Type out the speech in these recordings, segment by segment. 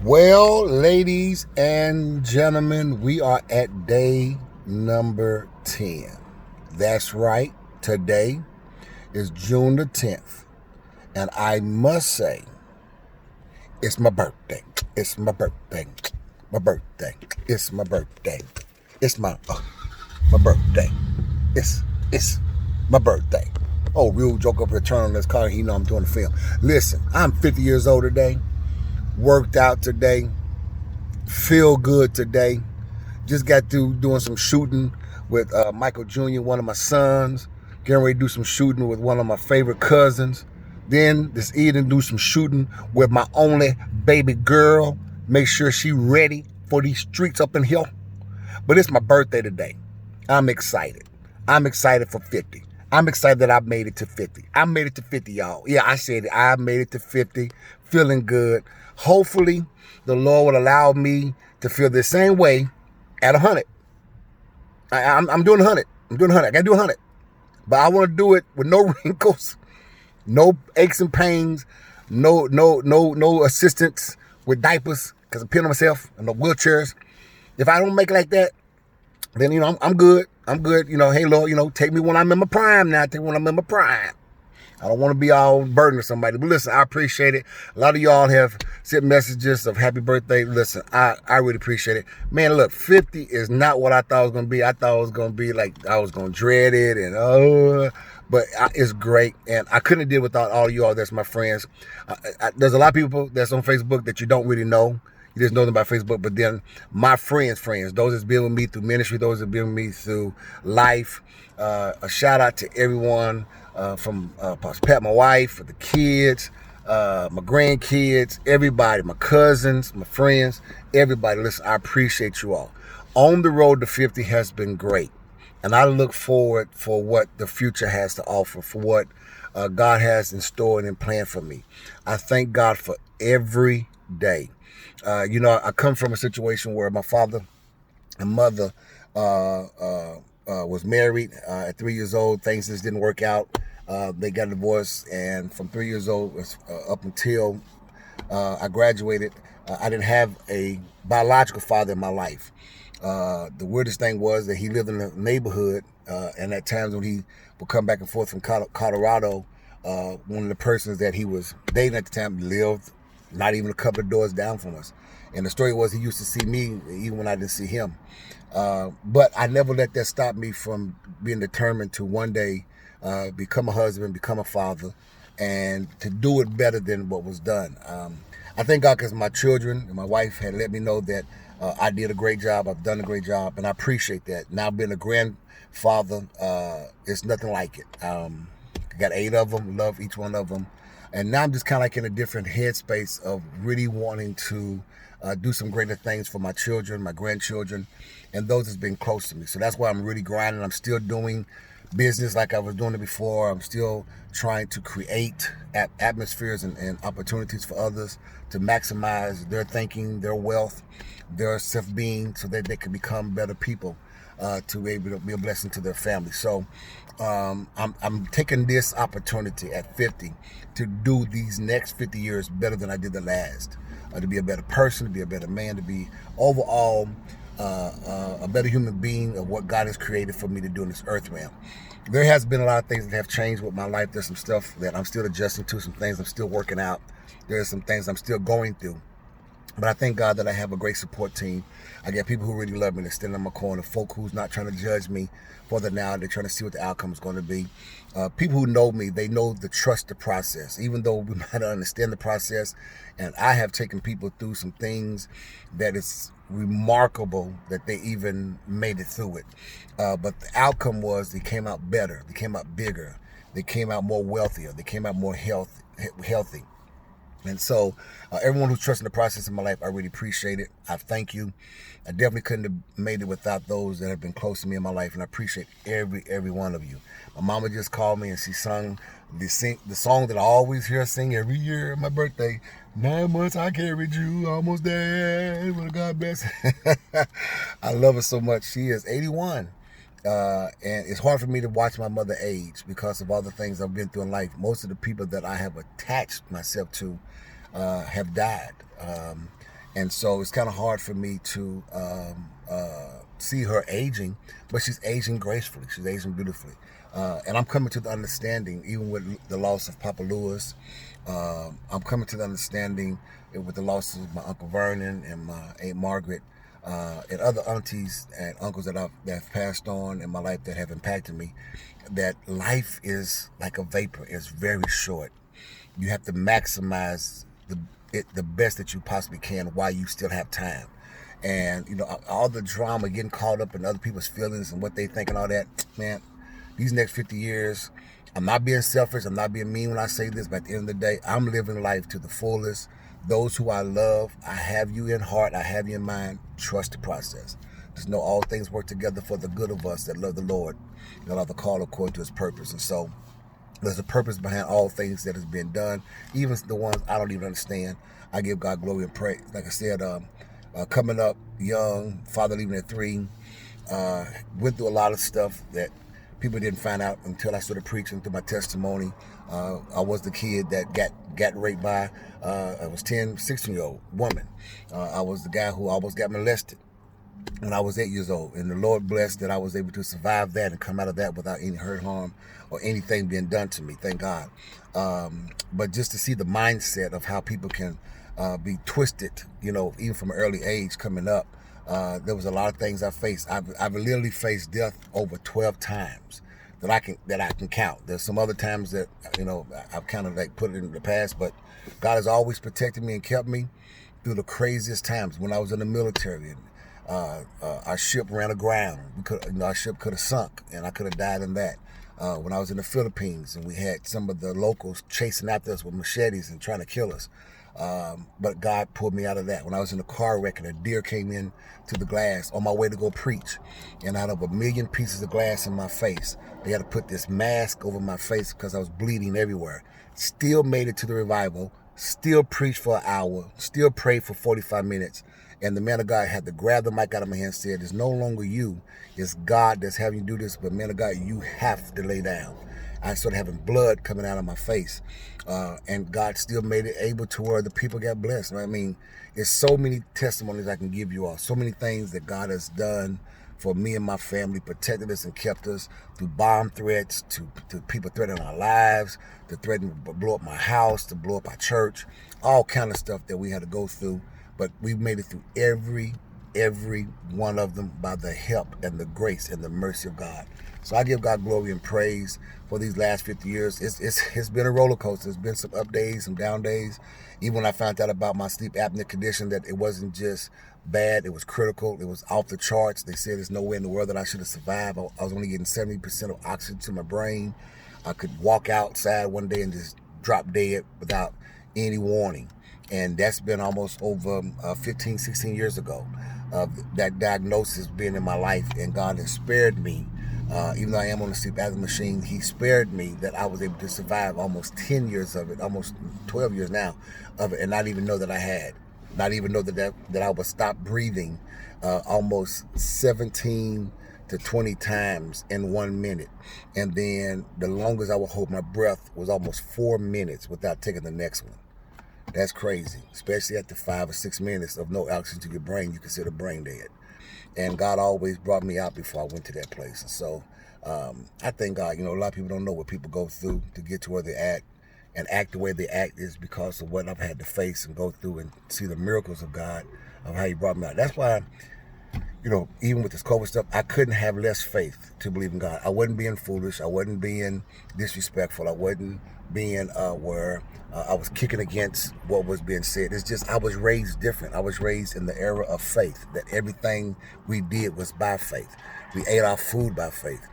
Well, ladies and gentlemen, we are at day number 10. That's right. Today is June the 10th. And I must say, it's my birthday. It's my birthday. My birthday. It's my birthday. It's my birthday. It's my birthday. Oh, real joke up here turning on this car. You know I'm doing the film. Listen, I'm 50 years old today. Worked out today. Feel good today. Just got through doing some shooting with Michael Jr., one of my sons. Getting ready to do some shooting with one of my favorite cousins. Then this evening do some shooting with my only baby girl. Make sure she ready for these streets up in here. But it's my birthday today. I'm excited. I'm excited for 50. I'm excited that I made it to 50. I made it to 50, y'all. Yeah, I said it. I made it to 50. Feeling good. Hopefully, the Lord will allow me to feel the same way at 100. I'm doing 100. I'm doing 100. I got to do 100. But I want to do it with no wrinkles, no aches and pains, no assistance with diapers because I'm peeing on myself and no wheelchairs. If I don't make it like that, then, I'm good. I'm good. Hey, Lord, take me when I'm in my prime now. Take me when I'm in my prime. I don't want to be all burden to somebody. But listen, I appreciate it. A lot of y'all have sent messages of happy birthday. Listen, I really appreciate it. Man, look, 50 is not what I thought it was going to be. I thought it was going to be like I was going to dread it. But it's great. And I couldn't have did without all of y'all that's my friends. There's a lot of people that's on Facebook that you don't really know. You just know them by Facebook, but then my friends, those that's been with me through ministry, those that have been with me through life. A shout out to everyone from Pastor Pat, my wife, the kids, my grandkids, everybody, my cousins, my friends, everybody. Listen, I appreciate you all. On the road to 50 has been great. And I look forward for what the future has to offer, for what God has in store and in plan for me. I thank God for every day. I come from a situation where my father and mother was married at 3 years old. Things just didn't work out. They got divorced, and from 3 years old up until I graduated, I didn't have a biological father in my life. The weirdest thing was that he lived in the neighborhood, and at times when he would come back and forth from Colorado, one of the persons that he was dating at the time lived not even a couple of doors down from us. And the story was he used to see me even when I didn't see him. But I never let that stop me from being determined to one day become a husband, become a father, and to do it better than what was done. I thank God because my children and my wife had let me know that I did a great job. I've done a great job, and I appreciate that. Now being a grandfather, it's nothing like it. I got 8 of them, love each one of them. And now I'm just kind of like in a different headspace of really wanting to do some greater things for my children, my grandchildren, and those that's been close to me. So that's why I'm really grinding. I'm still doing business like I was doing it before. I'm still trying to create atmospheres and opportunities for others to maximize their thinking, their wealth, their self-being, so that they can become better people to be able to be a blessing to their family. So I'm taking this opportunity at 50 to do these next 50 years better than I did the last. To be a better person, to be a better man, to be overall a better human being of what God has created for me to do in this earth realm. There has been a lot of things that have changed with my life. There's some stuff that I'm still adjusting to, some things I'm still working out. There's some things I'm still going through. But I thank God that I have a great support team. I got people who really love me, that stand in my corner, folk who's not trying to judge me for the now. They're trying to see what the outcome is going to be. People who know me, they know to trust the process, even though we might not understand the process. And I have taken people through some things that is remarkable that they even made it through it. But the outcome was they came out better. They came out bigger. They came out more wealthier. They came out more healthy. And so everyone who's trusting the process in my life, I really appreciate it. I thank you. I definitely couldn't have made it without those that have been close to me in my life, and I appreciate every one of you. My mama just called me and she sung the song that I always hear her sing every year at my birthday. 9 months I carried you, almost there, but God bless. I love her so much. She is 81. And it's hard for me to watch my mother age because of all the things I've been through in life. Most of the people that I have attached myself to have died. And so it's kind of hard for me to see her aging, but she's aging gracefully. She's aging beautifully. And I'm coming to the understanding, even with the loss of Papa Lewis, I'm coming to the understanding with the loss of my Uncle Vernon and my Aunt Margaret, and other aunties and uncles that have passed on in my life that have impacted me, that life is like a vapor. It's very short. You have to maximize the best that you possibly can while you still have time. And all the drama, getting caught up in other people's feelings and what they think and all that, man, these next 50 years, I'm not being selfish, I'm not being mean when I say this, but at the end of the day, I'm living life to the fullest. Those who I love, I have you in heart, I have you in mind. Trust the process. Just know all things work together for the good of us that love the Lord, that are the call according to his purpose. And so there's a purpose behind all things that has been done, even the ones I don't even understand. I give God glory and praise. Like I said, coming up young, father leaving at 3, went through a lot of stuff that people didn't find out until I started preaching through my testimony. I was the kid that got raped by I was 16-year-old woman. I was the guy who almost got molested when I was 8 years old. And the Lord blessed that I was able to survive that and come out of that without any hurt, harm, or anything being done to me. Thank God. But just to see the mindset of how people can be twisted, even from an early age coming up. There was a lot of things I faced. I've literally faced death over 12 times that I can count. There's some other times that I've kind of like put it in the past, but God has always protected me and kept me through the craziest times. When I was in the military, and our ship ran aground. Our ship could have sunk, and I could have died in that. When I was in the Philippines, and we had some of the locals chasing after us with machetes and trying to kill us. But God pulled me out of that. When I was in a car wreck and a deer came in to the glass on my way to go preach, and out of 1,000,000 pieces of glass in my face, they had to put this mask over my face because I was bleeding everywhere. Still made it to the revival, still preached for an hour, still prayed for 45 minutes. And the man of God had to grab the mic out of my hand and said, "It's no longer you, it's God that's having you do this, but man of God, you have to lay down." I started having blood coming out of my face. And God still made it able to where the people got blessed. I mean, there's so many testimonies I can give you all. So many things that God has done for me and my family, protected us and kept us through bomb threats, to people threatening our lives, to threaten to blow up my house, to blow up our church, all kind of stuff that we had to go through. But we made it through every one of them by the help and the grace and the mercy of God. So I give God glory and praise for these last 50 years. It's been a roller coaster. There's been some up days, some down days. Even when I found out about my sleep apnea condition, that it wasn't just bad, it was critical, it was off the charts. They said there's no way in the world that I should have survived. I was only getting 70% of oxygen to my brain. I could walk outside one day and just drop dead without any warning. And that's been almost over 15, 16 years ago. That diagnosis being in my life, and God has spared me. Even though I am on the sleep apnea machine, he spared me that I was able to survive almost 10 years of it, almost 12 years now of it, and not even know that I had. Not even know that I would stop breathing almost 17 to 20 times in 1 minute. And then the longest I would hold my breath was almost 4 minutes without taking the next one. That's crazy, especially after 5 or 6 minutes of no oxygen to your brain, you consider brain dead. And God always brought me out before I went to that place. And so I thank God. A lot of people don't know what people go through to get to where they're at, and act the way they act is because of what I've had to face and go through and see the miracles of God, of how he brought me out. That's why, even with this COVID stuff, I couldn't have less faith to believe in God. I wasn't being foolish. I wasn't being disrespectful. I wasn't being where I was kicking against what was being said. It's just I was raised different. I was raised in the era of faith, that everything we did was by faith. We ate our food by faith.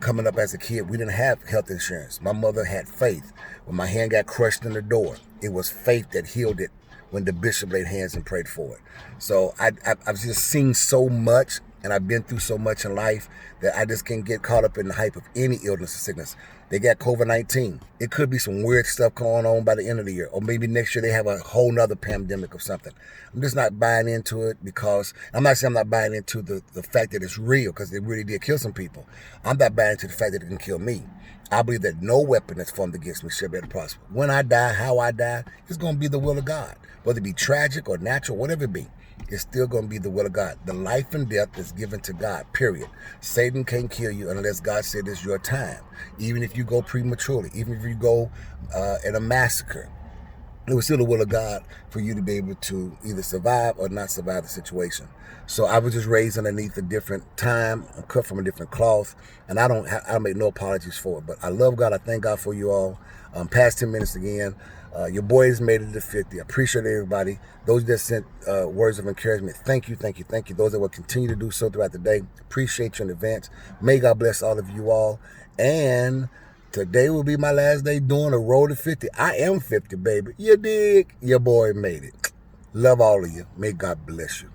Coming up as a kid, we didn't have health insurance. My mother had faith. When my hand got crushed in the door, it was faith that healed it when the bishop laid hands and prayed for it. So I've just seen so much And I've been through so much in life that I just can't get caught up in the hype of any illness or sickness. They got COVID-19. It could be some weird stuff going on by the end of the year. Or maybe next year they have a whole nother pandemic of something. I'm just not buying into it, because I'm not saying I'm not buying into the fact that it's real, because it really did kill some people. I'm not buying into the fact that it can kill me. I believe that no weapon that's formed against me shall be able to prosper. When I die, how I die, it's going to be the will of God. Whether it be tragic or natural, whatever it be, it's still going to be the will of God. The life and death is given to God, period. Satan can't kill you unless God said it's your time. Even if you go prematurely, even if you go in a massacre, it was still the will of God for you to be able to either survive or not survive the situation. So I was just raised underneath a different time. I'm cut from a different cloth, and I make no apologies for it. But I love God. I thank God for you all. Past 10 minutes again. Your boys made it to 50. I appreciate everybody. Those that sent words of encouragement, thank you, thank you, thank you. Those that will continue to do so throughout the day, appreciate you in advance. May God bless all of you all. And today will be my last day doing a road to 50. I am 50, baby. You dig? Your boy made it. Love all of you. May God bless you.